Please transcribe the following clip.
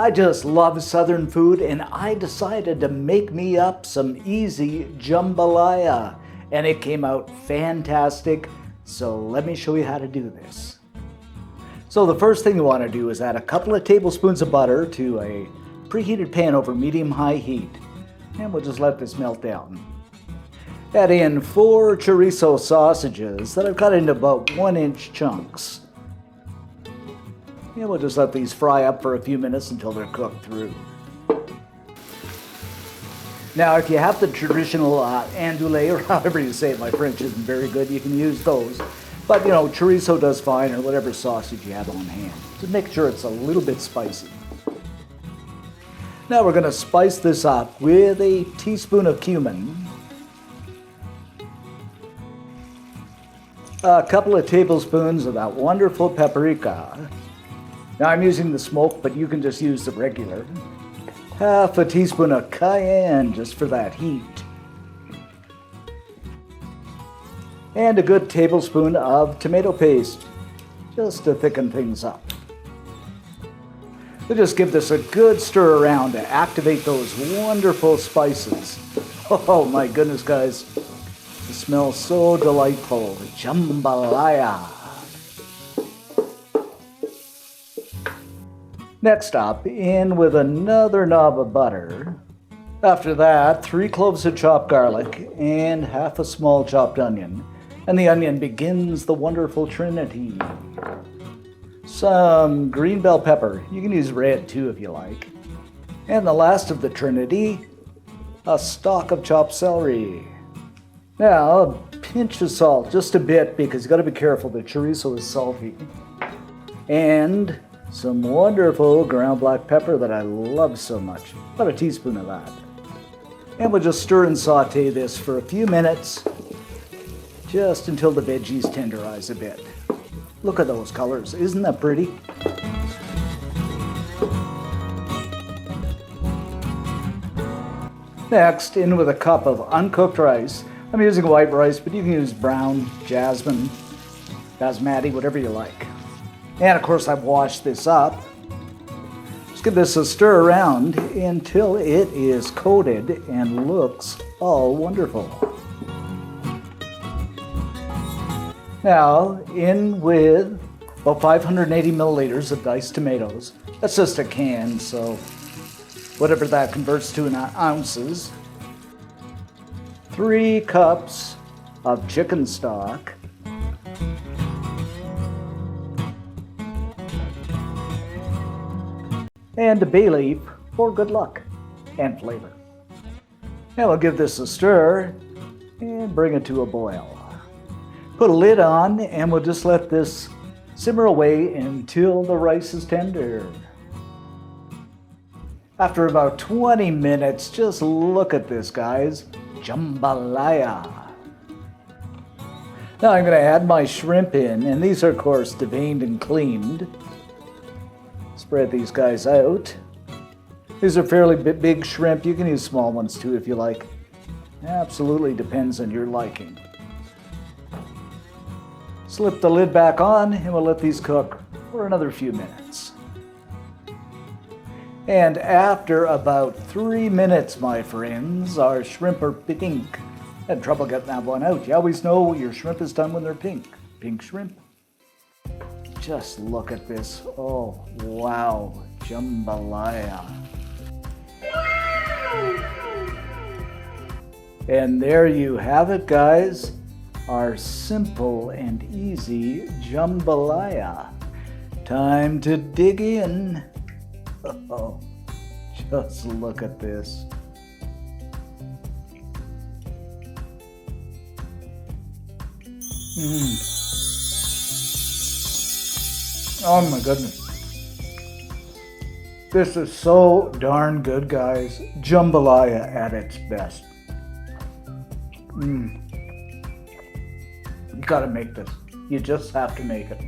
I just love Southern food, and I decided to make me up some easy jambalaya, and it came out fantastic. So let me show you how to do this. So the first thing you want to do is add a couple of tablespoons of butter to a preheated pan over medium-high heat, and we'll just let this melt down. Add in 4 chorizo sausages that I've cut into about 1-inch chunks. And we'll just let these fry up for a few minutes until they're cooked through. Now, if you have the traditional angulate, or however you say it, my French isn't very good, you can use those. But, you know, chorizo does fine, or whatever sausage you have on hand. Just make sure it's a little bit spicy. Now we're going to spice this up with a teaspoon of cumin, a couple of tablespoons of that wonderful paprika. Now I'm using the smoked, but you can just use the regular. Half a teaspoon of cayenne, just for that heat. And a good tablespoon of tomato paste, just to thicken things up. We'll just give this a good stir around to activate those wonderful spices. Oh my goodness, guys. It smells so delightful. Jambalaya. Next up, in with another knob of butter. After that, 3 cloves of chopped garlic and half a small chopped onion. And the onion begins the wonderful trinity. Some green bell pepper. You can use red too if you like. And the last of the trinity, a stalk of chopped celery. Now, a pinch of salt, just a bit, because you got to be careful. The chorizo is salty. And some wonderful ground black pepper that I love so much. About a teaspoon of that. And we'll just stir and saute this for a few minutes, just until the veggies tenderize a bit. Look at those colors. Isn't that pretty? Next, in with a cup of uncooked rice. I'm using white rice, but you can use brown, jasmine, basmati, whatever you like. And of course, I've washed this up. Just give this a stir around until it is coated and looks all wonderful. Now, in with about 580 milliliters of diced tomatoes. That's just a can, so whatever that converts to in ounces. 3 cups of chicken stock. And a bay leaf for good luck and flavor. Now we'll give this a stir and bring it to a boil. Put a lid on and we'll just let this simmer away until the rice is tender. After about 20 minutes, just look at this, guys. Jambalaya. Now I'm going to add my shrimp in, and these are of course deveined and cleaned. Spread these guys out. These are fairly big shrimp. You can use small ones too if you like. Absolutely depends on your liking. Slip the lid back on and we'll let these cook for another few minutes. And after about 3 minutes, my friends, our shrimp are pink. Had trouble getting that one out. You always know your shrimp is done when they're pink. Pink shrimp. Just look at this. Oh, wow. Jambalaya. And there you have it, guys. Our simple and easy jambalaya. Time to dig in. Oh, just look at this. Oh my goodness. This is so darn good, guys. Jambalaya at its best. You gotta make this. You just have to make it.